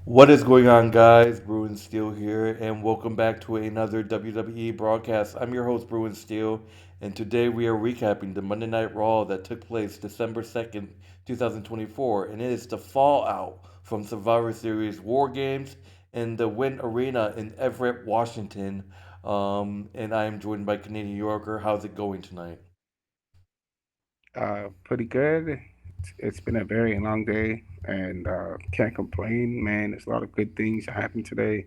What is going on, guys? Bruin Steel here, and welcome back to another WWE broadcast. I'm your host, Bruin Steel, and today we are recapping the Monday Night Raw that took place December 2nd, 2024, and it is the fallout from Survivor Series War Games in the Wynn Arena in Everett, Washington. And I am joined by Canadian Yorker. How's it going tonight? Pretty good. It's been a very long day and can't complain, man. There's a lot of good things that happened today.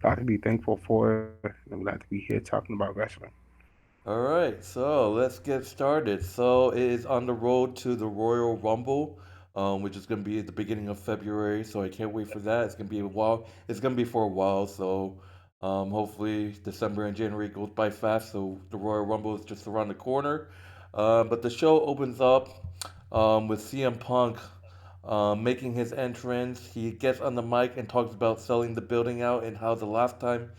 A lot to be thankful for. I'm glad to be here talking about wrestling. All right, so let's get started. So it is on the road to the Royal Rumble, which is going to be at the beginning of February. So I can't wait for that. It's going to be a while. It's going to be for a while. So hopefully December and January goes by fast. So the Royal Rumble is just around the corner. But the show opens up with CM Punk making his entrance. He gets on the mic and talks about selling the building out and how the last time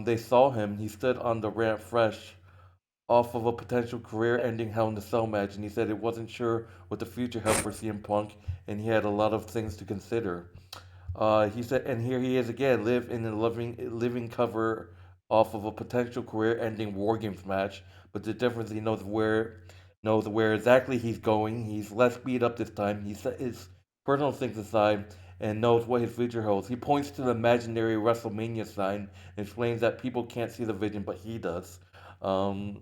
they saw him, he stood on the ramp fresh off of a potential career-ending Hell in a Cell match, and he said it wasn't sure what the future held for CM Punk, and he had a lot of things to consider. He said, and here he is again, live in a living cover off of a potential career-ending War Games match, but the difference he knows where exactly he's going. He's less beat up this time. He set his personal things aside and knows what his future holds. He points to the imaginary WrestleMania sign and explains that people can't see the vision, but he does. Um,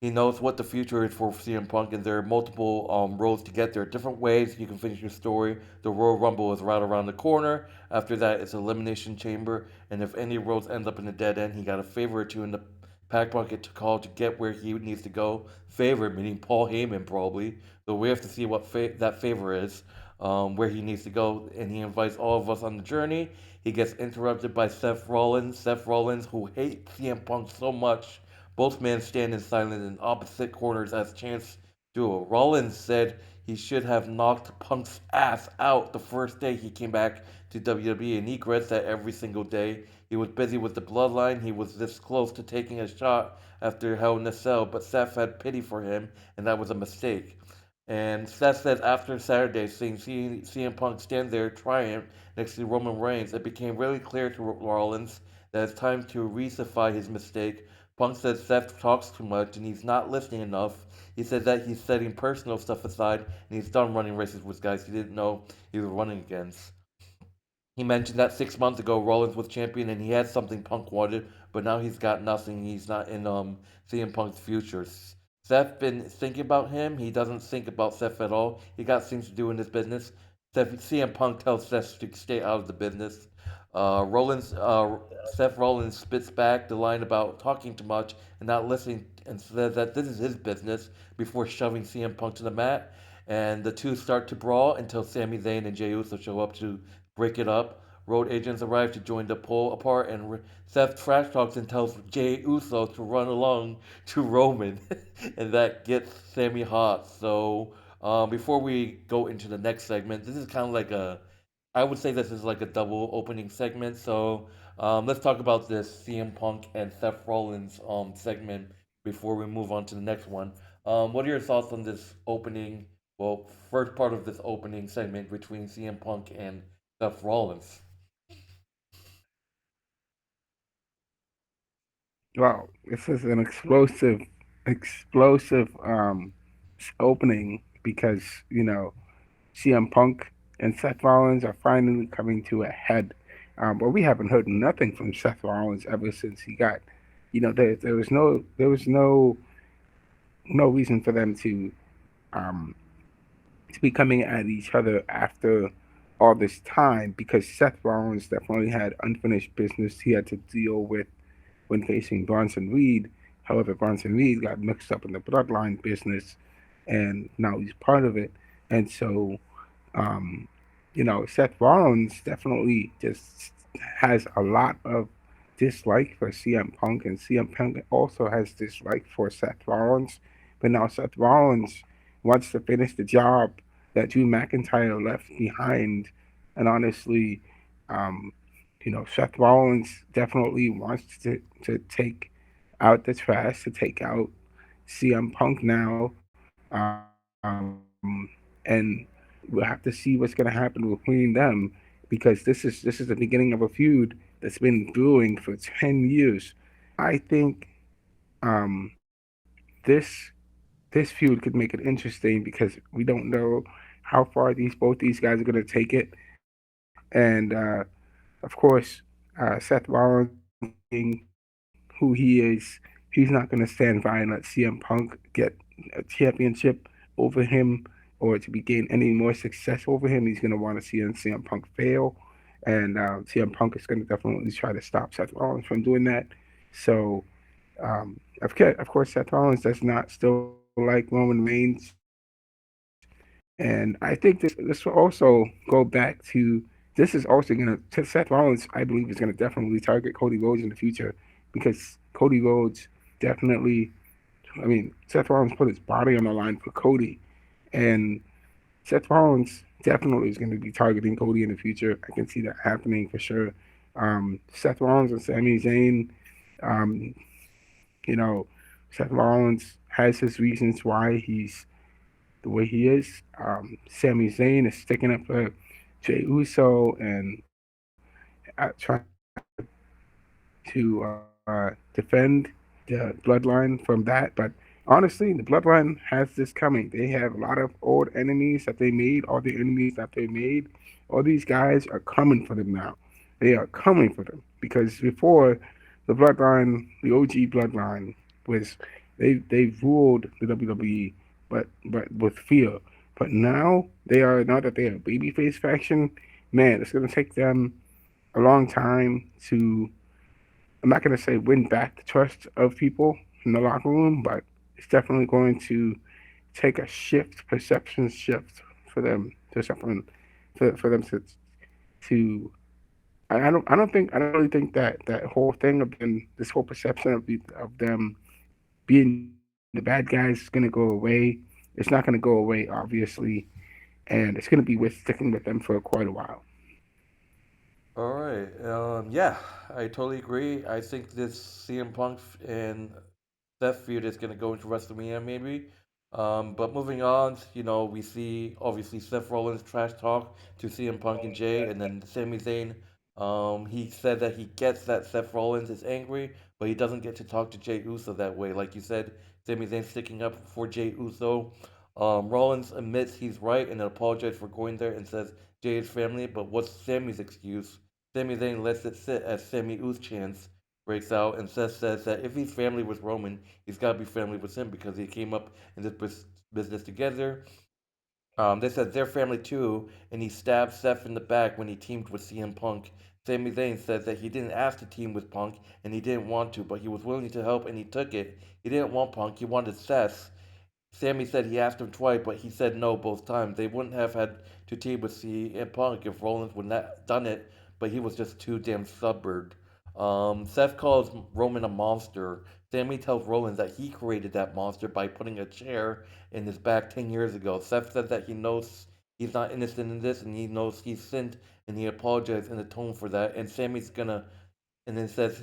he knows what the future is for CM Punk, and there are multiple roads to get there. Different ways you can finish your story. The Royal Rumble is right around the corner. After that, it's Elimination Chamber, and if any roads end up in a dead end, he got a favor or two in the pack bucket to call to get where he needs to go. Favor meaning Paul Heyman probably. So we have to see what that favor is, where he needs to go, and he invites all of us on the journey. He gets interrupted by Seth Rollins. Seth Rollins, who hates CM Punk so much, both men stand in silence in opposite corners as chance duel. Rollins said he should have knocked Punk's ass out the first day he came back to WWE, and he regrets that every single day. He was busy with the bloodline. He was this close to taking a shot after Hell in a Cell, but Seth had pity for him, and that was a mistake. And Seth says after Saturday, seeing CM Punk stand there triumph next to Roman Reigns, it became really clear to Rollins that it's time to rectify his mistake. Punk says Seth talks too much and he's not listening enough. He said that he's setting personal stuff aside and he's done running races with guys he didn't know he was running against. He mentioned that 6 months ago Rollins was champion and he had something Punk wanted, but now he's got nothing. He's not in CM Punk's future. Seth been thinking about him. He doesn't think about Seth at all. He got things to do in this business. CM Punk tells Seth to stay out of the business. Seth Rollins spits back the line about talking too much and not listening, and says that this is his business before shoving CM Punk to the mat. And the two start to brawl until Sami Zayn and Jey Uso show up to break it up. Road agents arrive to join the pull apart, and Seth trash talks and tells Jey Uso to run along to Roman, and that gets Sammy hot. So before we go into the next segment, this is kind of like I would say this is like a double opening segment. So let's talk about this CM Punk and Seth Rollins segment before we move on to the next one. What are your thoughts on this opening? Well, first part of this opening segment between CM Punk and Seth Rollins. Wow, this is an explosive opening because CM Punk and Seth Rollins are finally coming to a head. But we haven't heard nothing from Seth Rollins ever since he got, there was no reason for them um, to be coming at each other after all this time because Seth Rollins definitely had unfinished business he had to deal with when facing Bronson Reed. However, Bronson Reed got mixed up in the bloodline business, and now he's part of it. And so, um, Seth Rollins definitely just has a lot of dislike for CM Punk, and CM Punk also has dislike for Seth Rollins. But now Seth Rollins wants to finish the job that Drew McIntyre left behind, and honestly, um, Seth Rollins definitely wants to take out the trash, to take out CM Punk now. And we'll have to see what's going to happen between them. because this is the beginning of a feud that's been brewing for 10 years. I think um, this feud could make it interesting because we don't know how far these both these guys are going to take it, and of course, Seth Rollins being who he is, he's not going to stand by and let CM Punk get a championship over him or to be gain any more success over him. He's going to want to see CM Punk fail, and CM Punk is going to definitely try to stop Seth Rollins from doing that. So, of course, Seth Rollins does not still like Roman Reigns, and I think this will also go back to this is also going to Seth Rollins. I believe is going to definitely target Cody Rhodes in the future because Cody Rhodes definitely. I mean, Seth Rollins put his body on the line for Cody, and Seth Rollins definitely is going to be targeting Cody in the future. I can see that happening for sure. Seth Rollins and Sami Zayn, um, you know, Seth Rollins has his reasons why he's the way he is. Sami Zayn is sticking up for Jey Uso and trying to defend the bloodline from that. But honestly, the bloodline has this coming. They have a lot of old enemies that they made, all the enemies that they made. All these guys are coming for them now. They are coming for them because before the bloodline, the OG bloodline was they ruled the WWE, but with fear. But now that they are a babyface faction, man, it's gonna take them a long time to I'm not going to say win back the trust of people in the locker room, but it's definitely going to take a shift, perception shift for them to something for them to. I don't really think that that whole thing of them, this whole perception of them being the bad guys is going to go away. It's not going to go away, obviously, and it's going to be with sticking with them for quite a while. All right. Yeah, I totally agree. I think this CM Punk and Seth feud is going to go into WrestleMania maybe. But moving on, we see obviously Seth Rollins trash talk to CM Punk and Jay, and then Sami Zayn. He said that he gets that Seth Rollins is angry, but he doesn't get to talk to Jay Uso that way. Like you said, Sami Zayn sticking up for Jay Uso. Rollins admits he's right and apologizes for going there and says Jay's family, but what's Sammy's excuse? Sami Zayn lets it sit as Sami U's chance breaks out, and Seth says that if he's family with Roman, he's got to be family with him because he came up in this business together. They said they're family too, and he stabbed Seth in the back when he teamed with CM Punk. Sami Zayn says that he didn't ask to team with Punk, and he didn't want to, but he was willing to help, and he took it. He didn't want Punk, he wanted Seth. Sammy said he asked him twice, but he said no both times. They wouldn't have had to team with CM Punk if Rollins would not done it, but he was just too damn stubborn. Seth calls Roman a monster. Sammy tells Rollins that he created that monster by putting a chair in his back 10 years ago. Seth says that he knows he's not innocent in this and he knows he's sinned and he apologized in the tone for that. And Sammy's gonna and then says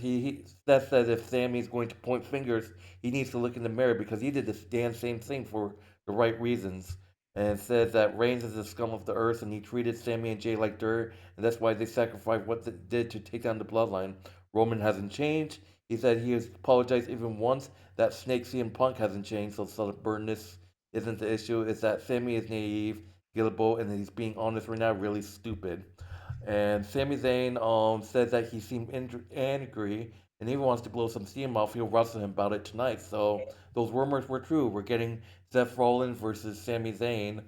Seth says if Sammy's going to point fingers, he needs to look in the mirror because he did this damn same thing for the right reasons. And says that Reigns is the scum of the earth and he treated Sammy and Jay like dirt, and that's why they sacrificed what they did to take down the bloodline. Roman hasn't changed. He said he has apologized even once. That Snake CM Punk hasn't changed, so stubbornness isn't the issue. It's that Sammy is naive, gullible, and he's being honest right now, really stupid. And Sami Zayn said that he seemed angry and he wants to blow some steam off. He'll wrestle him about it tonight. So those rumors were true. We're getting Seth Rollins versus Sami Zayn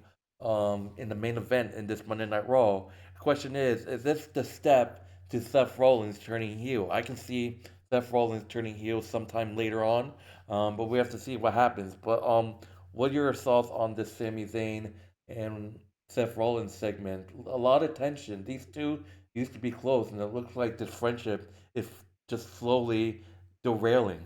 in the main event in this Monday Night Raw. The question is this the step to Seth Rollins turning heel? I can see Seth Rollins turning heel sometime later on, but we have to see what happens. But what are your thoughts on this Sami Zayn and Seth Rollins segment? A lot of tension. These two used to be close, and it looks like this friendship is just slowly derailing.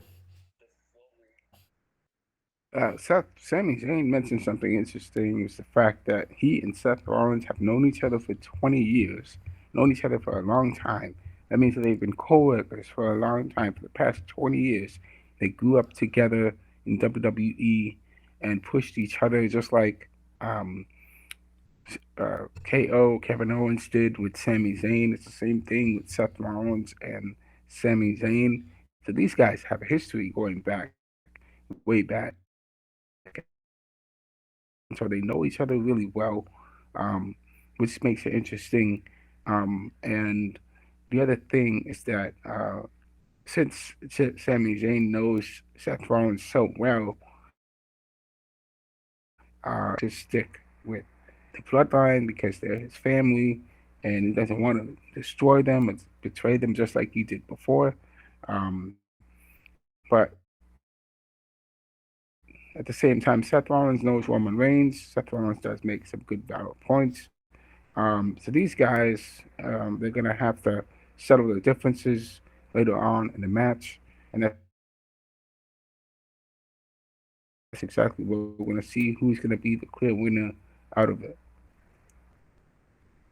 Sami Zayn mentioned something interesting. Is the fact that he and Seth Rollins have known each other for 20 years, known each other for a long time. That means that they've been co-workers for a long time. For the past 20 years, they grew up together in WWE and pushed each other, just like um, KO, Kevin Owens did with Sami Zayn. It's the same thing with Seth Rollins and Sami Zayn. So these guys have a history going back, way back. So they know each other really well, um, which makes it interesting. And the other thing is that since Sami Zayn knows Seth Rollins so well, to stick with the bloodline because they're his family, and he doesn't want to destroy them or betray them just like he did before. Um, but at the same time, Seth Rollins knows Roman Reigns. Seth Rollins does make some good valid points. So these guys, they're gonna have to settle their differences later on in the match, and that's exactly what we're gonna see. Who's gonna be the clear winner out of it?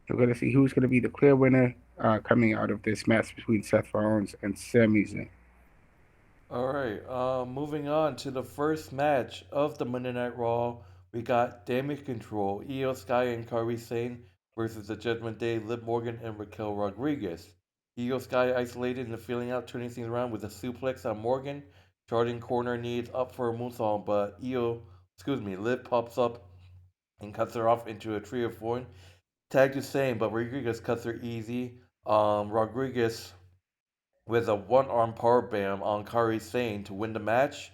We're gonna see who's gonna be the clear winner coming out of this match between Seth Rollins and Sami Zayn. All right. Moving on to the first match of the Monday Night Raw, we got Damage Control, Io Sky and Kairi Sane versus the Judgment Day, Liv Morgan and Raquel Rodriguez. Io Sky isolated and feeling out, turning things around with a suplex on Morgan, charging corner needs up for a moonsault, but Liv pops up and cuts her off into a tree of four. Tag to Sane, but Rodriguez cuts her easy. Rodriguez with a one-arm power bam on Kairi Sane to win the match.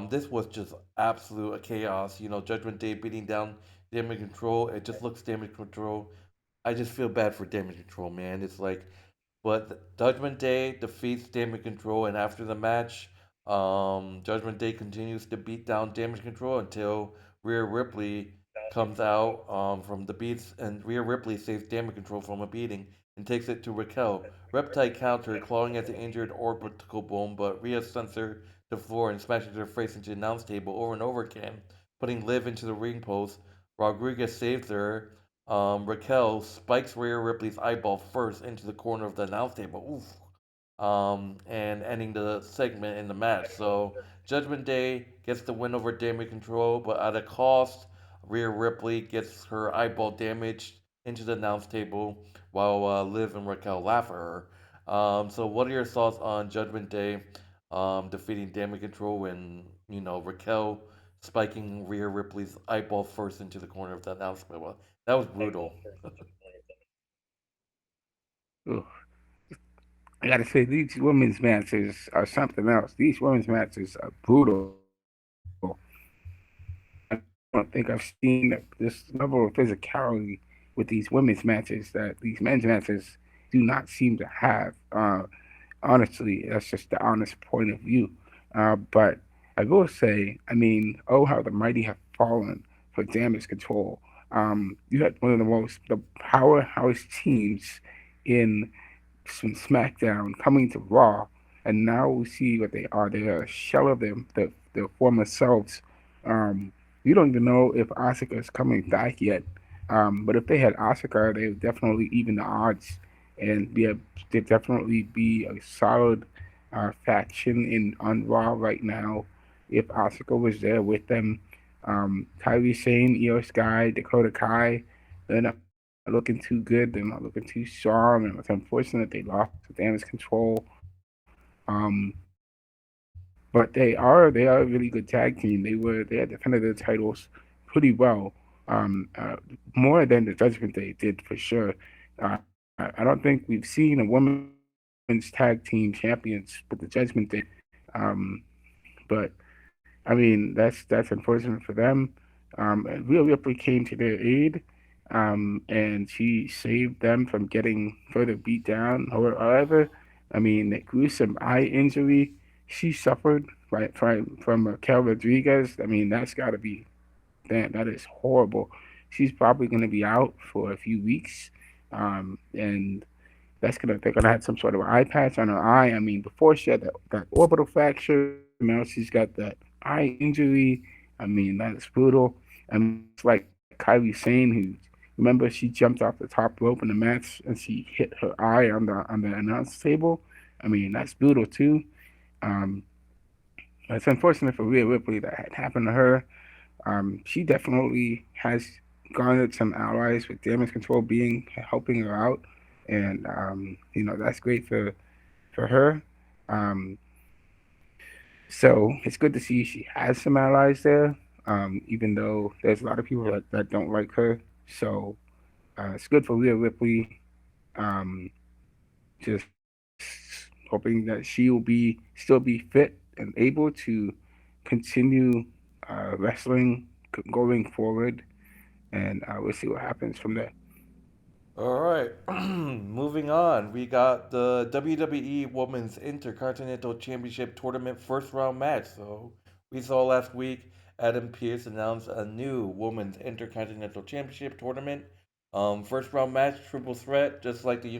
This was just absolute chaos. Judgment Day beating down Damage Control. It just looks Damage Control. I just feel bad for Damage Control, man. It's like, but Judgment Day defeats Damage Control, and after the match, Judgment Day continues to beat down Damage Control until Rhea Ripley comes out from the beats, and Rhea Ripley saves Damage Control from a beating and takes it to Raquel. Reptile counter, clawing at the injured orbital bone, but Rhea sends her to the floor and smashes her face into the announce table over and over again, putting Liv into the ring post. Rodriguez saves her. Raquel spikes Rhea Ripley's eyeball first into the corner of the announce table. Oof. And ending the segment in the match. So Judgment Day gets the win over Damage Control, but at a cost, Rhea Ripley gets her eyeball damaged into the announce table while Liv and Raquel laugh at her. So what are your thoughts on Judgment Day defeating Damage Control and Raquel spiking Rhea Ripley's eyeball first into the corner of the announce table? That was brutal. Ugh. I gotta say, these women's matches are something else. These women's matches are brutal. I don't think I've seen this level of physicality with these women's matches that these men's matches do not seem to have. Honestly, that's just the honest point of view. But I will say, I mean, oh, how the mighty have fallen for Damage Control. You had one of the powerhouse teams in from SmackDown coming to Raw, and now we see what they are. They're a shell of their former selves. Um, you don't even know if Asuka is coming back yet. But if they had Asuka, they would definitely even the odds, and they'd definitely be a solid faction in on Raw right now. If Asuka was there with them, Kairi Sane, Io Sky, Dakota Kai, they're not looking too good. They're not looking too strong, and it's unfortunate they lost to Damage Control. But they are a really good tag team. They had defended their titles pretty well, more than the Judgment Day did for sure. I don't think we've seen a women's tag team champions with the Judgment Day. Um, but I mean, that's unfortunate for them. Rhea Ripley came to their aid, and she saved them from getting further beat down. However, I mean, the gruesome eye injury she suffered from Raquel Rodriguez. I mean, that's got to be that is horrible. She's probably going to be out for a few weeks, and they're gonna have some sort of eye patch on her eye. I mean, before she had that orbital fracture, now she's got that eye injury. I mean, that is brutal. I mean, it's like Kylie Sane, who remember she jumped off the top rope in the match and she hit her eye on the announce table. I mean, that's brutal too. Um, it's unfortunate for Rhea Ripley that had happened to her. She definitely has garnered some allies with damage control being helping her out, and that's great for her. Um, so it's good to see she has some allies there, even though there's a lot of people that don't like her. So it's good for Rhea Ripley. Um, just hoping that she will still be fit and able to continue wrestling going forward, and we'll see what happens from there. All right, moving on. We got the WWE Women's Intercontinental Championship Tournament first round match. So we saw last week Adam Pearce announce a new Women's Intercontinental Championship Tournament. First round match, triple threat, just like the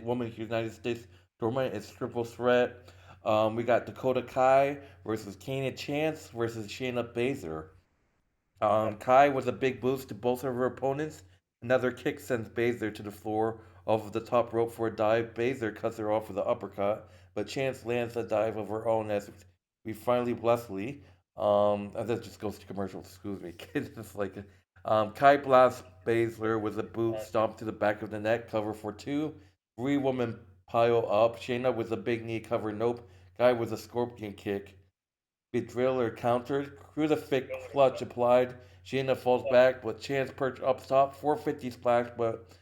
Women's United States Tournament. It's triple threat. We got Dakota Kai versus Kane Chance versus Shayna Baszler. Kai was a big boost to both of her opponents. Another kick sends Baszler to the floor off of the top rope for a dive. Baszler cuts her off with an uppercut, but Chance lands a dive of her own as we finally blessedly. And that just goes to commercial. Excuse me. It's just like Kai blasts Baszler with a boot stomp to the back of the neck. Cover for two. Three women pile up. Shayna with a big knee cover. Nope. Kai with a scorpion kick. Driller countered, crucifix clutch applied. Shayna falls back, but Chance perched up top. 450 splash, but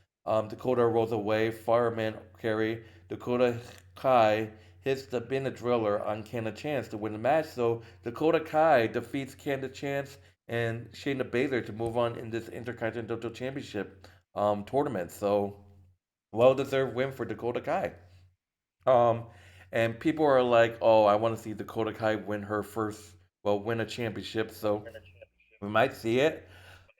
Dakota rolls away. Fireman carry. Dakota Kai hits the Driller on Canada Chance to win the match. So Dakota Kai defeats Canada Chance and Shayna Baszler to move on in this Intercontinental Championship tournament. So well deserved win for Dakota Kai. Um, and people are like, "Oh, I want to see Dakota Kai win her first, well, win a championship." So we might see it.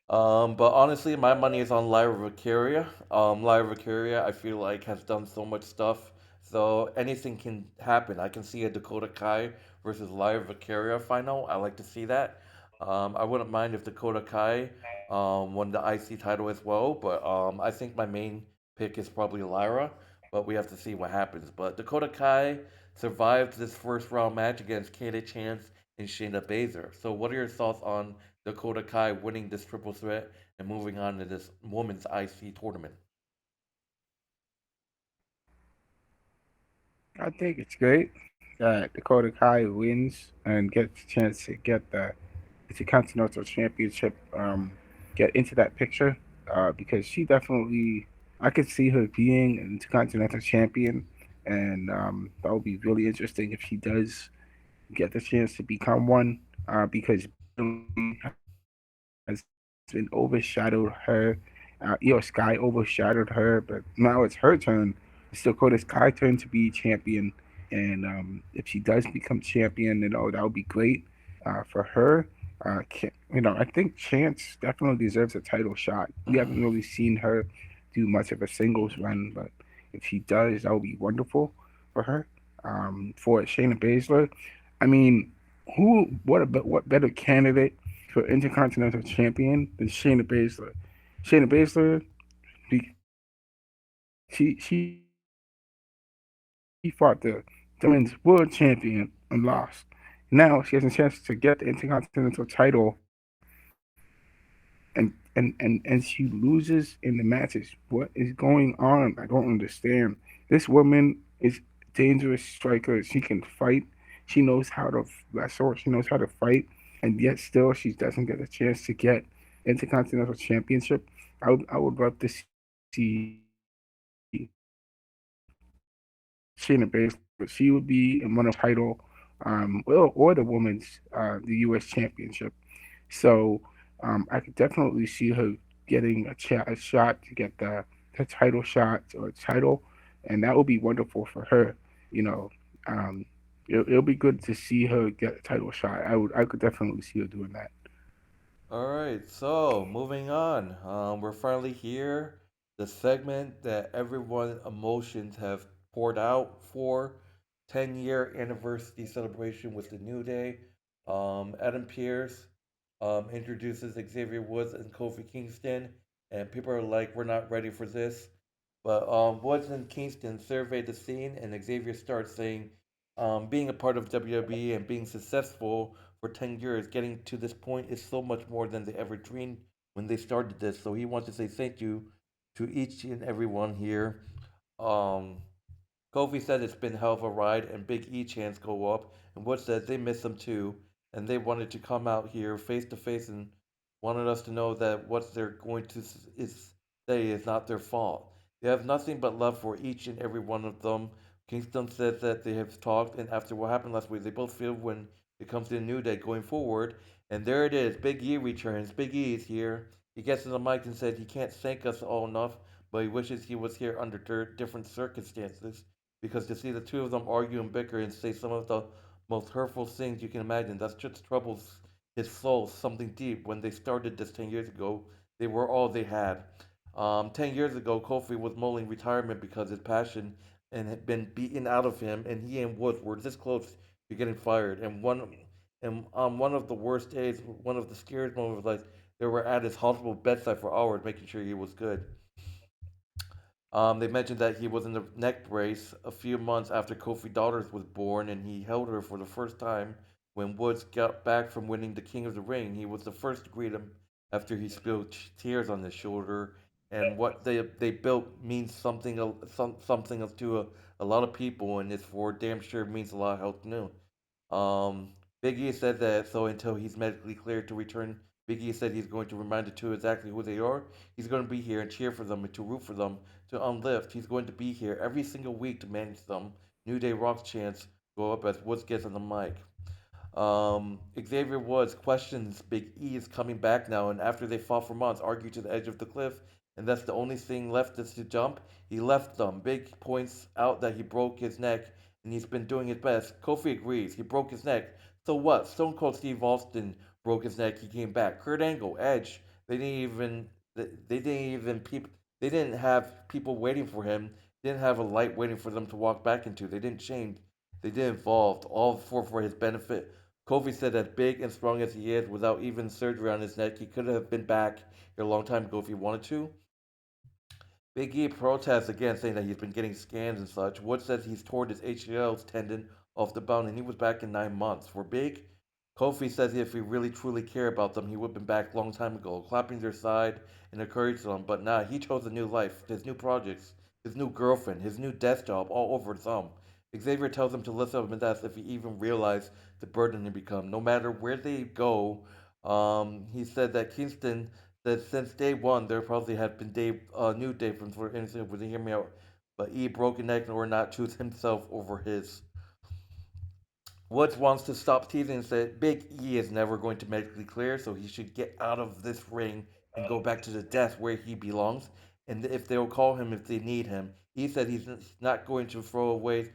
But honestly, my money is on Lyra Valkyria. Lyra Valkyria, I feel like has done so much stuff, so anything can happen. I can see a Dakota Kai versus Lyra Valkyria final. I like to see that. I wouldn't mind if Dakota Kai won the IC title as well, but I think my main pick is probably Lyra. But we have to see what happens. But Dakota Kai survived this first round match against Katie Chance and Shayna Baszler. So, what are your thoughts on Dakota Kai winning this triple threat and moving on to this women's IC tournament? I think it's great that Dakota Kai wins and gets a chance to get the Intercontinental Championship, get into that picture, because she definitely, I could see her being an Intercontinental Champion, and that would be really interesting if she does get the chance to become one, because has been overshadowed her. Sky overshadowed her, but now it's her turn. It's Dakota's Kai turn to be champion, and if she does become champion, that would be great for her. I think Chance definitely deserves a title shot. We haven't really seen her do much of a singles run, but if she does, that would be wonderful for her. For Shayna Baszler, I mean, what better candidate for Intercontinental Champion than Shayna Baszler? Shayna Baszler, she fought the women's world champion and lost. Now she has a chance to get the Intercontinental title, and she loses in the matches. What is going on? I don't understand. This woman is dangerous striker. She can fight. She knows how to wrestle. She knows how to fight, and yet still she doesn't get a chance to get Intercontinental Championship. I would love to see Shayna Baszler. She would be in one of those title, or the women's, the U.S. Championship. So I could definitely see her getting a shot to get the title shot or title, and that would be wonderful for her. You know, um, it'll be good to see her get a title shot. I could definitely see her doing that. All right, so moving on. We're finally here. The segment that everyone emotions have poured out for 10-year anniversary celebration with the New Day. Adam Pearce introduces Xavier Woods and Kofi Kingston, and people are like, "We're not ready for this." But Woods and Kingston survey the scene, and Xavier starts saying, being a part of WWE and being successful for 10 years, getting to this point is so much more than they ever dreamed when they started this. So he wants to say thank you to each and every one here. Um, Kofi said it's been hell of a ride, and Big E chants go up, and Wood says they miss him too, and they wanted to come out here face to face and wanted us to know that what they're going to say is not their fault. They have nothing but love for each and every one of them. Kingston says that they have talked, and after what happened last week, they both feel when it comes to the New Day going forward. And there it is, Big E returns. Big E is here. He gets in the mic and said he can't thank us all enough, but he wishes he was here under different circumstances because to see the two of them argue and bicker and say some of the most hurtful things you can imagine, that's just troubles his soul something deep. When they started this 10 years ago, they were all they had. 10 years ago, Kofi was mulling retirement because his passion and had been beaten out of him, and he and Woods were this close to getting fired. And on one of the worst days, one of the scariest moments of his life, they were at his hospital bedside for hours, making sure he was good. They mentioned that he was in the neck brace a few months after Kofi Daughters was born, and he held her for the first time when Woods got back from winning the King of the Ring. He was the first to greet him after he spilled tears on his shoulder. And what they built means something to a lot of people, and it's for damn sure means a lot of health new. Big E said that so until he's medically cleared to return, Big E said he's going to remind the two exactly who they are. He's going to be here and cheer for them and to root for them, to unlift. He's going to be here every single week to manage them. New Day Rock's chants go up as Woods gets on the mic. Xavier Woods questions Big E is coming back now, and after they fought for months, argued to the edge of the cliff, and that's the only thing left is to jump. He left them. Big points out that he broke his neck, and he's been doing his best. Kofi agrees. He broke his neck. So what? Stone Cold Steve Austin broke his neck. He came back. Kurt Angle, Edge. They didn't even people. They didn't have people waiting for him. They didn't have a light waiting for them to walk back into. They didn't change. They did involved all for his benefit. Kofi said that big and strong as he is, without even surgery on his neck, he could have been back here a long time ago if he wanted to. Big E protests again, saying that he's been getting scans and such. Wood says he's torn his ACL tendon off the bone and he was back in 9 months. For Big, Kofi says if he really truly cared about them, he would have been back a long time ago, clapping their side and encouraging them. But nah, he chose a new life, his new projects, his new girlfriend, his new desk job, all over them. Xavier tells him to list up and that's if he even realized the burden he become. No matter where they go, he said that Kingston that since day one there probably had been new day from for instance would hear me out, but E broken neck or not choose himself over his. Woods wants to stop teasing and said Big E is never going to medically clear, so he should get out of this ring and go back to the death where he belongs. And if they'll call him if they need him, he said he's not going to throw away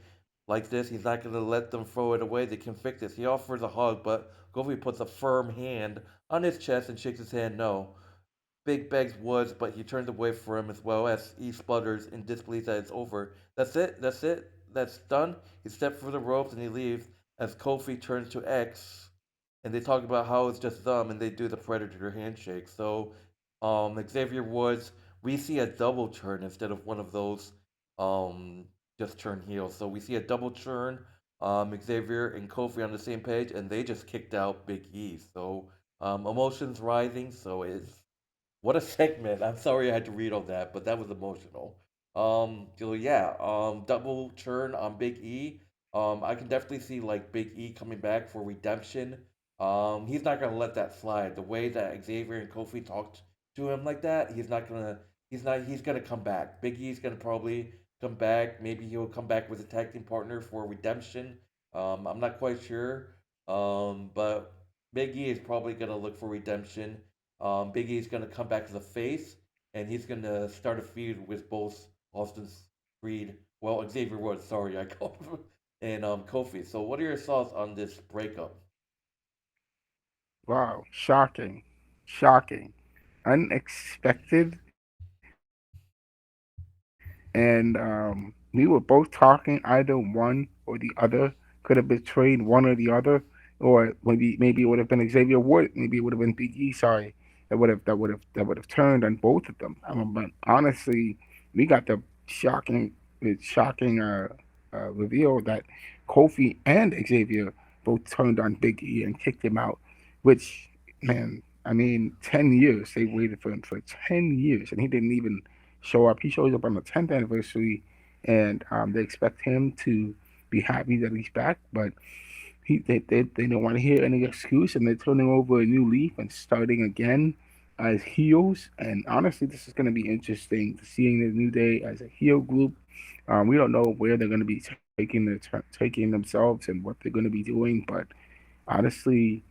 like this. He's not going to let them throw it away. They can fix this. He offers a hug, but Govi puts a firm hand on his chest and shakes his hand no. Big begs Woods, but he turns away from him as well as he sputters in disbelief that it's over. That's it, that's it, that's done. He steps for the ropes and he leaves as Kofi turns to X and they talk about how it's just them and they do the Predator handshake. So, Xavier Woods, we see a double turn instead of one of those um, just turn heels. So we see a double turn. Xavier and Kofi on the same page, and they just kicked out Big E. So emotions rising. So it's what a segment. I'm sorry I had to read all that, but that was emotional. So yeah, double turn on Big E. I can definitely see like Big E coming back for redemption. He's not gonna let that slide. The way that Xavier and Kofi talked to him like that, he's gonna come back. Big E's gonna probably come back. Maybe he'll come back with a tag team partner for redemption. I'm not quite sure. But Big E is probably gonna look for redemption. Big E's going to come back as a face, and he's going to start a feud with both Austin Creed, well, Xavier Woods, sorry, I called him, and Kofi. So, what are your thoughts on this breakup? Wow, shocking, shocking, unexpected, and we were both talking. Either one or the other could have betrayed one or the other, or maybe it would have been Xavier Wood, maybe it would have been Big E. Sorry, that would have turned on both of them. But honestly, we got the shocking reveal that Kofi and Xavier both turned on Big E and kicked him out, which man. I mean, 10 years they waited for him for 10 years, and he didn't even show up. He shows up on the 10th anniversary, and they expect him to be happy that he's back, but they don't want to hear any excuse, and they're turning over a new leaf and starting again as heels. And honestly, this is going to be interesting to seeing the New Day as a heel group. We don't know where they're going to be taking themselves and what they're going to be doing, but honestly,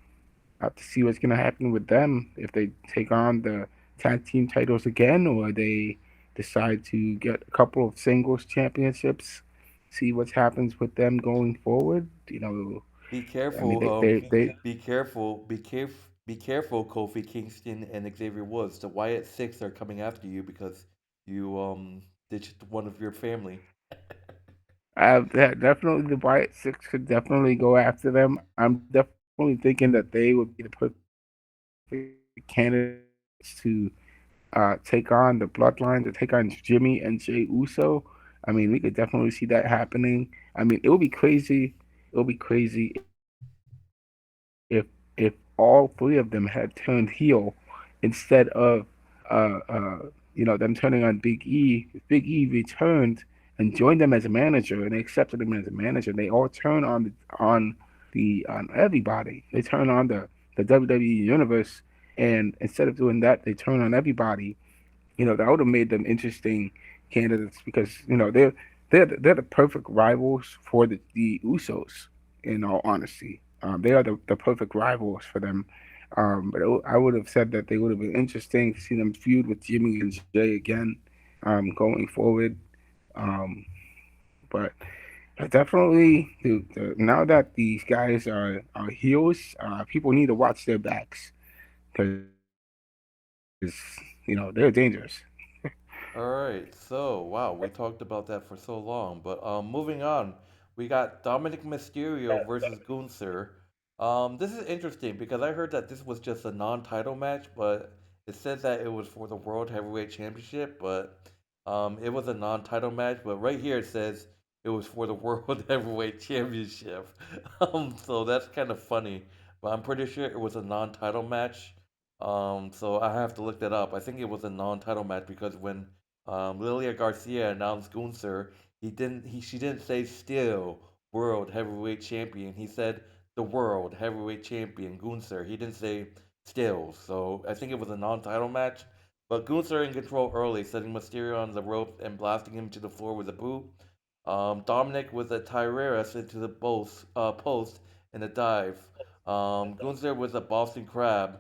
have to see what's going to happen with them if they take on the tag team titles again, or they decide to get a couple of singles championships. See what happens with them going forward. Be I mean, careful. Be careful. Be careful, Kofi Kingston and Xavier Woods. The Wyatt Six are coming after you because you ditched one of your family. definitely the Wyatt Six could definitely go after them. I'm definitely thinking that they would be the perfect candidates to take on the Bloodline, to take on Jimmy and Jey Uso. I mean, we could definitely see that happening. I mean, it would be crazy if all three of them had turned heel instead of them turning on Big E. If Big E returned and joined them as a manager, and they accepted him as a manager. They all turn on everybody. They turn on the WWE universe, and instead of doing that, they turn on everybody. That would have made them interesting candidates because they're the perfect rivals for the Usos. In all honesty, they are the perfect rivals for them. But I would have said that they would have been interesting to see them feud with Jimmy and Jay again, going forward. Um, but definitely, now that these guys are heels, people need to watch their backs because they're dangerous. All right. So, wow, we talked about that for so long, but moving on, we got Dominic Mysterio versus Gunther. This is interesting because I heard that this was just a non-title match, but it says that it was for the World Heavyweight Championship, but it was a non-title match. But right here it says it was for the World Heavyweight Championship. So that's kind of funny, but I'm pretty sure it was a non-title match. So I have to look that up. I think it was a non-title match because when Lilia Garcia announced Gunther, she didn't say still World Heavyweight Champion. He said the World Heavyweight Champion Gunther. He didn't say still. So I think it was a non-title match. But Gunther in control early, setting Mysterio on the rope and blasting him to the floor with a boot. Dominic with a Tyrerus into the post and a dive. Gunther with a Boston Crab.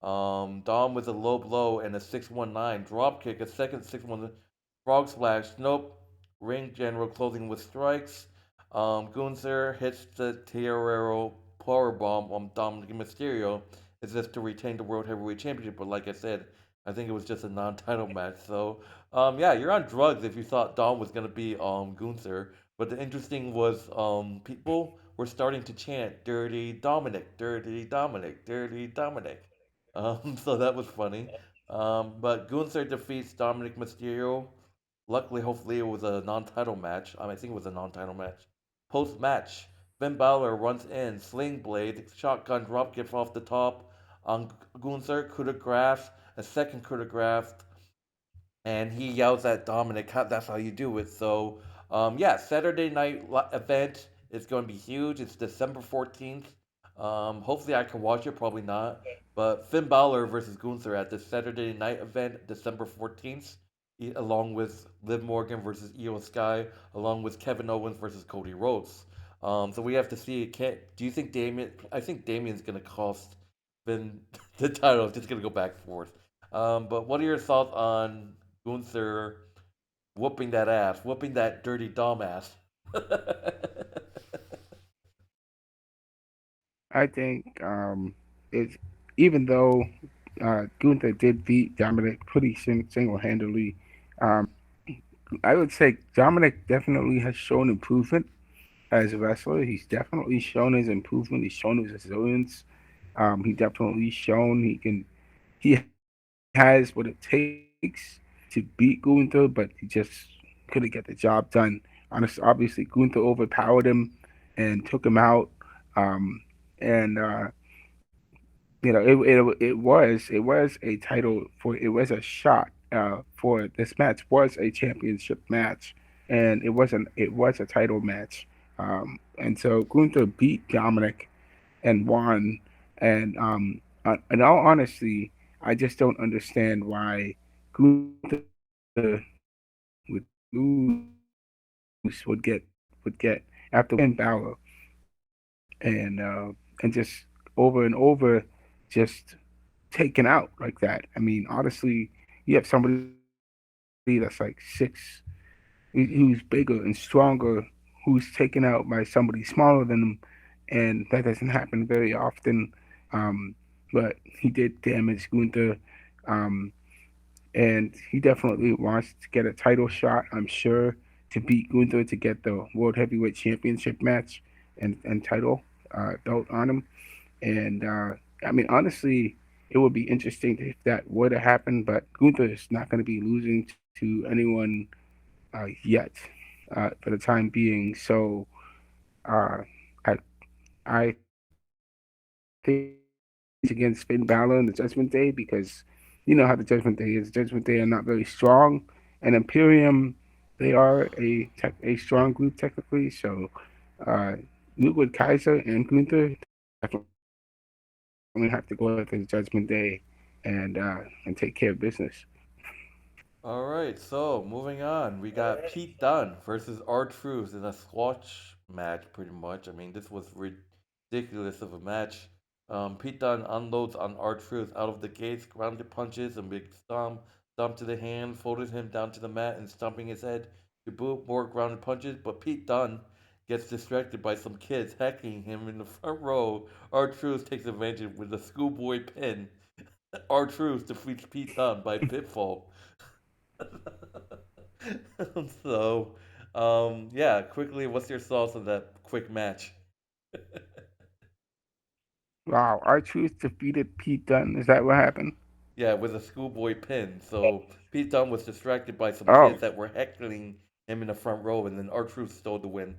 Dom with a low blow and a 619 drop kick, a second 619 frog splash. Nope. Ring general closing with strikes. Gunther hits the Tierrero power bomb on Dominic Mysterio. Is this to retain the World Heavyweight Championship? But like I said, I think it was just a non-title match. So, yeah, you're on drugs if you thought Dom was gonna be Gunther. But the interesting was people were starting to chant "Dirty Dominic, Dirty Dominic, Dirty Dominic." So that was funny. But Gunther defeats Dominic Mysterio. Luckily, hopefully, it was a non-title match. I think it was a non-title match. Post-match, Finn Balor runs in, sling blade, shotgun dropkick off the top on Gunther, coup de grace, a second coup de grace, and he yells at Dominic, "That's how you do it." So, yeah, Saturday night event is going to be huge. It's December 14th. Hopefully, I can watch it. Probably not. But Finn Balor versus Gunther at the Saturday night event, December 14th, along with Liv Morgan versus Io Sky, along with Kevin Owens versus Cody Rhodes. So we have to see. Do you think Damien? I think Damien's going to cost Finn the title. It's just going to go back and forth. But what are your thoughts on Gunther whooping that ass, whooping that dirty dumbass? I think it's even though Gunther did beat Dominic pretty single-handedly. Um, I would say Dominic definitely has shown improvement as a wrestler. He's definitely shown his improvement. He's shown his resilience. He definitely shown he has what it takes to beat Gunther, but he just couldn't get the job done. Obviously, Gunther overpowered him and took him out. Um, and it was a title for it was a shot for this match was a championship match, and it was a title match. And so Gunther beat Dominic and won. And in all honesty, I just don't understand why Gunther would lose would get after winning Balor and just over and over just taken out like that. I mean, honestly, you have somebody that's like who's bigger and stronger, who's taken out by somebody smaller than him, and that doesn't happen very often. Um, but he did damage Gunther, um, and he definitely wants to get a title shot. I'm sure to beat Gunther to get the World Heavyweight Championship match and title belt on him. And I mean, honestly, it would be interesting if that were to happen. But Gunther is not going to be losing to anyone yet for the time being. So uh, I I think he's against Finn Balor in the Judgment Day because you know how the Judgment Day is. Judgment Day are not very strong, and Imperium they are a strong group technically. So uh, Ludwig Kaiser and Gunther definitely have to go after the Judgment Day and take care of business. All right, so moving on, we got Pete Dunne versus R-Truth in a squash match, pretty much. I mean, this was ridiculous of a match. Pete Dunne unloads on R-Truth out of the gates, grounded punches, a big stomp to the hand, folded him down to the mat, and stomping his head to boot more grounded punches. But Pete Dunne gets distracted by some kids heckling him in the front row. R-Truth takes advantage with a schoolboy pin. R-Truth defeats Pete Dunne by pinfall. so, yeah, quickly, what's your thoughts on that quick match? Wow, R-Truth defeated Pete Dunne. Is that what happened? Yeah, with a schoolboy pin. So Pete Dunne was distracted by some Oh, kids that were heckling him in the front row, and then R-Truth stole the win.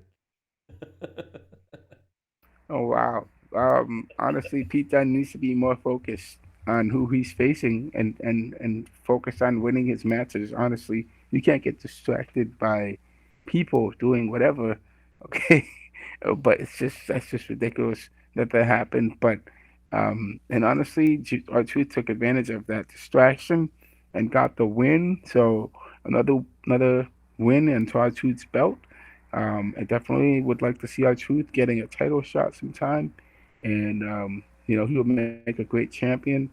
oh wow. Honestly, Pete Dunne needs to be more focused on who he's facing and focus on winning his matches. Honestly, you can't get distracted by people doing whatever. Okay, but it's just that's just ridiculous that happened. But and honestly, our truth took advantage of that distraction and got the win. So another win into our truth's belt. I definitely would like to see our truth getting a title shot sometime, and he will make a great champion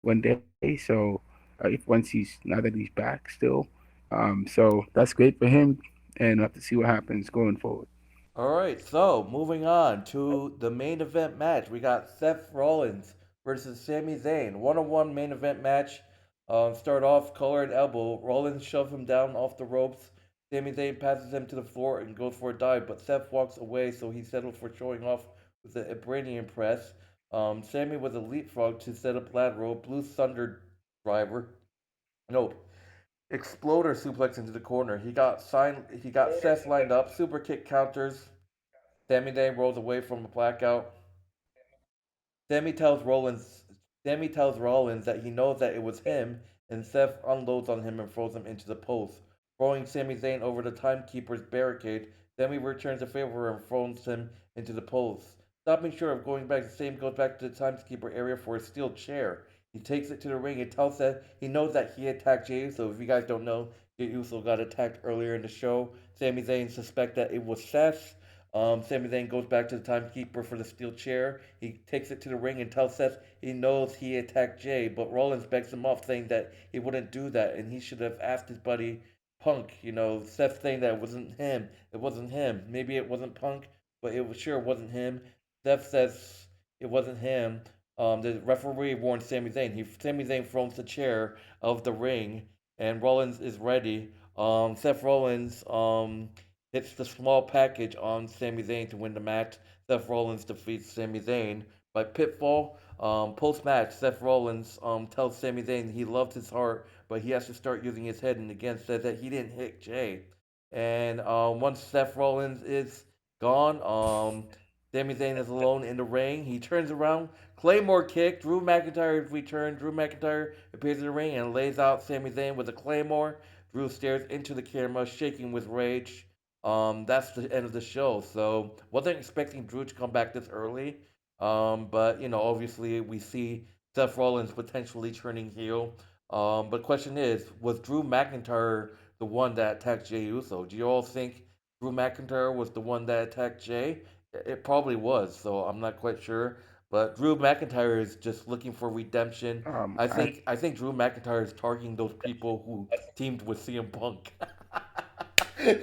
one day. So if once now that he's back still, so that's great for him, and we'll have to see what happens going forward. All right, so moving on to the main event match, we got Seth Rollins versus Sami Zayn. One-on-one main event match. Start off collar and elbow. Rollins shoves him down off the ropes. Sami Zayn passes him to the floor and goes for a dive, but Seth walks away, so he settles for showing off with the Ibranian press. Sami with a leapfrog to set up lateral. Blue Thunder driver. No, exploder suplex into the corner. He got Seth lined up. Super kick counters. Sami Zayn rolls away from a blackout. Sami tells Rollins Sami tells Rollins that he knows that it was him, and Seth unloads on him and throws him into the post. Throwing Sami Zayn over the timekeeper's barricade, Sami returns the favor and throws him into the post. Stopping short of going back, Sami goes back to the timekeeper area for a steel chair. He takes it to the ring and tells Seth he knows that he attacked Jade, so if you guys don't know, Jey Uso got attacked earlier in the show. Sami Zayn suspects that it was Seth. Sami Zayn goes back to the timekeeper for the steel chair. He takes it to the ring and tells Seth he knows he attacked Jay, but Rollins begs him off, saying that he wouldn't do that and he should have asked his buddy Punk. Seth saying that it wasn't him. It wasn't him. Maybe it wasn't Punk, but it was sure it wasn't him. Seth says it wasn't him. The referee warns Sami Zayn. Sami Zayn throws the chair out of the ring, and Rollins is ready. Seth Rollins hits the small package on Sami Zayn to win the match. Seth Rollins defeats Sami Zayn by pinfall. Post match, Seth Rollins tells Sami Zayn he loves his heart, but he has to start using his head, and again says that he didn't hit Jay. And once Seth Rollins is gone, Sami Zayn is alone in the ring. He turns around, Claymore kick. Drew McIntyre returns. Drew McIntyre appears in the ring and lays out Sami Zayn with a Claymore. Drew stares into the camera, shaking with rage. That's the end of the show. So wasn't expecting Drew to come back this early. But obviously we see Seth Rollins potentially turning heel. But question is, was Drew McIntyre the one that attacked Jey Uso? Do you all think Drew McIntyre was the one that attacked Jey? It probably was, so I'm not quite sure. But Drew McIntyre is just looking for redemption. I I think I think Drew McIntyre is targeting those people who teamed with CM Punk.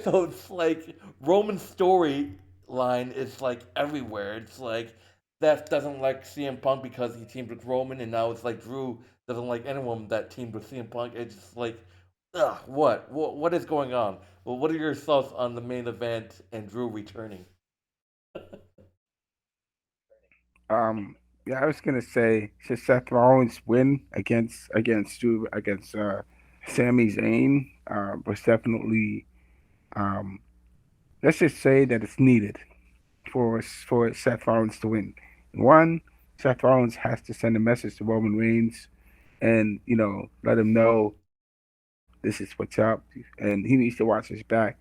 So it's like Roman's storyline is like everywhere. It's like Seth doesn't like CM Punk because he teamed with Roman, and now it's like Drew doesn't like anyone that teamed with CM Punk. It's just like, ugh, what is going on? Well, what are your thoughts on the main event and Drew returning? yeah, I was gonna say should Seth Rollins win against Drew against Sami Zayn was definitely um, let's just say that it's needed for Seth Rollins to win. One, Seth Rollins has to send a message to Roman Reigns and let him know this is what's up, and he needs to watch his back.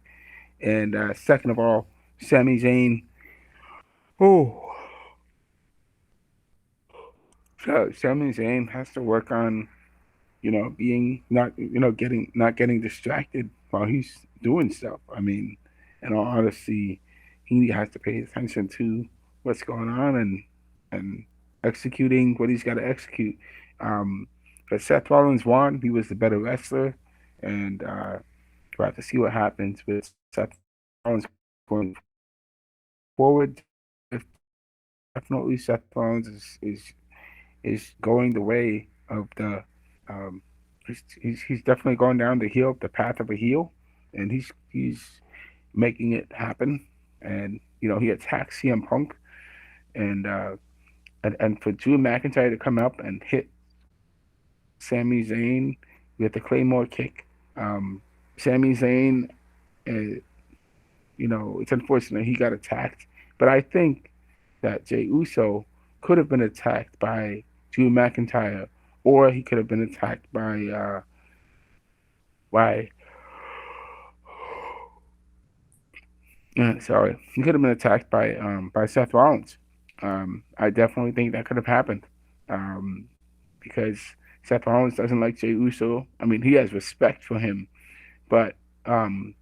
And second of all, Sami Zayn. Oh, so Sami Zayn has to work on being not getting distracted while he's doing stuff. I mean, in all honesty, he has to pay attention to what's going on and executing what he's got to execute. Um, but Seth Rollins won. He was the better wrestler, and we'll have to see what happens with Seth Rollins going forward. Definitely, Seth Rollins is going the way of the um, he's definitely going down the path of a heel, and he's making it happen. And he attacks CM Punk, and and for Drew McIntyre to come up and hit Sami Zayn with the Claymore kick. Sami Zayn, uh, it's unfortunate he got attacked, but I think that Jey Uso could have been attacked by Drew McIntyre, or he could have been attacked by sorry, he could have been attacked by Seth Rollins. I definitely think that could have happened um, because Seth Rollins doesn't like Jey Uso. I mean, he has respect for him, but um,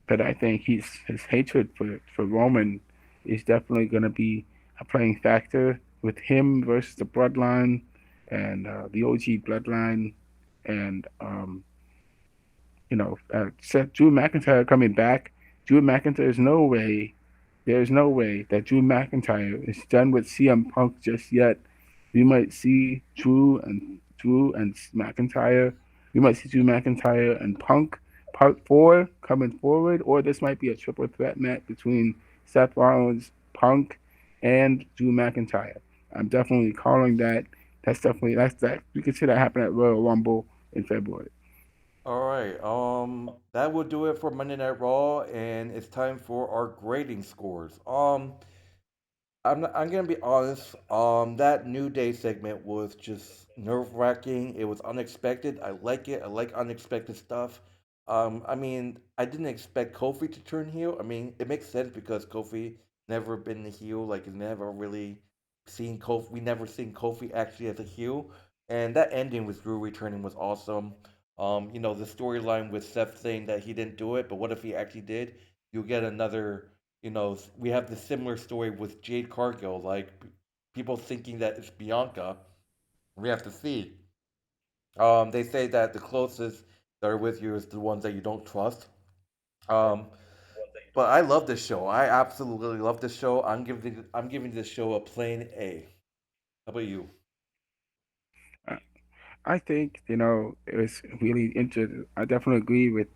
but I think his hatred for Roman is definitely going to be a playing factor with him versus the Bloodline and the OG Bloodline, and Seth Drew McIntyre coming back. Drew McIntyre is no way. There's no way that Drew McIntyre is done with CM Punk just yet. We might see Drew and McIntyre. We might see Drew McIntyre and Punk Part 4 coming forward, or this might be a triple threat match between Seth Rollins, Punk, and Drew McIntyre. I'm definitely calling that. That's that. We could see that happen at Royal Rumble in February. All right. That will do it for Monday Night Raw, and it's time for our grading scores. I'm gonna be honest. That New Day segment was just nerve wracking. It was unexpected. I like it. I like unexpected stuff. I mean, I didn't expect Kofi to turn heel. I mean, it makes sense because Kofi never been the heel. Like, never really seen Kofi. We never seen Kofi actually as a heel. And that ending with Drew returning was awesome. The storyline with Seth saying that he didn't do it, but what if he actually did? You get another we have the similar story with Jade Cargill, like people thinking that it's Bianca. We have to see. They say that the closest that are with you is the ones that you don't trust. Um, but I love this show. I absolutely love this show. I'm giving this show a plain A. How about you? Uh, I think it was really interesting. I definitely agree with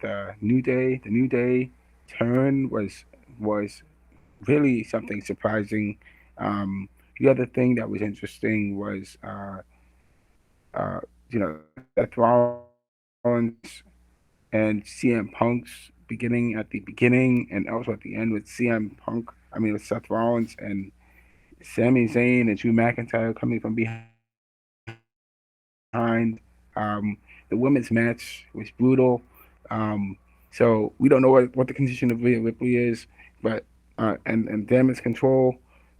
New Day. The New Day turn was really something surprising. The other thing that was interesting was Seth Rollins and CM Punk's beginning at the beginning and also at the end with CM Punk. I mean with Seth Rollins Sami Zayn and Drew McIntyre coming from behind. The women's match was brutal. So we don't know what the condition of Rhea Ripley is, but and Damage Control,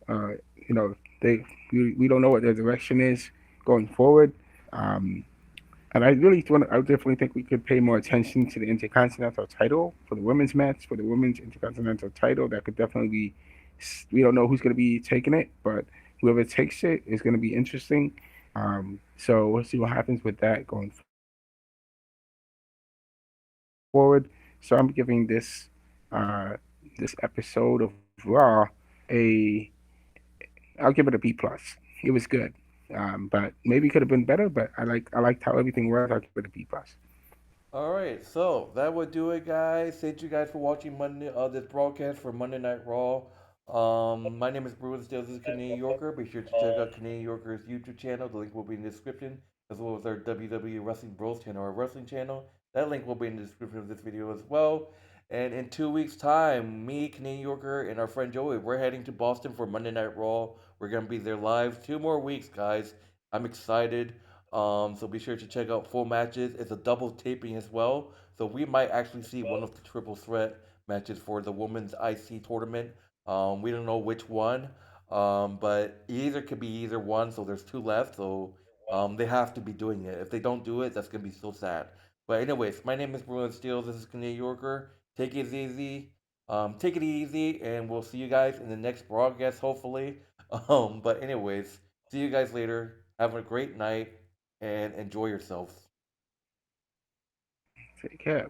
you know, we don't know what their direction is going forward. Um, and I definitely think we could pay more attention to the Intercontinental title for the women's match, for the women's Intercontinental title. That could definitely be, we don't know who's going to be taking it, but whoever takes it is going to be interesting. So we'll see what happens with that going forward. So I'm giving this episode of Raw a, I'll give it a B plus. It was good, but maybe could have been better. But I liked how everything was. I'll give it a B plus. All right, so that would do it, guys. Thank you guys for watching Monday this broadcast for Monday Night Raw. My name is Bruin Still. This is Canadian Yorker. Be sure to check out Canadian Yorker's YouTube channel. The link will be in the description, as well as our WWE Wrestling Bros channel, our wrestling channel. That link will be in the description of this video as well. And in 2 weeks' time, me, Canadian Yorker, and our friend Joey, we're heading to Boston for Monday Night Raw. We're gonna be there live 2 more weeks, guys. I'm excited. So be sure to check out full matches. It's a double taping as well. So we might actually see one of the triple threat matches for the women's IC tournament. We don't know which one, but either could be either one. So there's two left. So they have to be doing it. If they don't do it, that's gonna be so sad. But anyways, my name is Bruin Steele. This is Canadian Yorker. Take it easy. Take it easy, and we'll see you guys in the next broadcast, hopefully. But anyways, see you guys later. Have a great night and enjoy yourselves. Take care.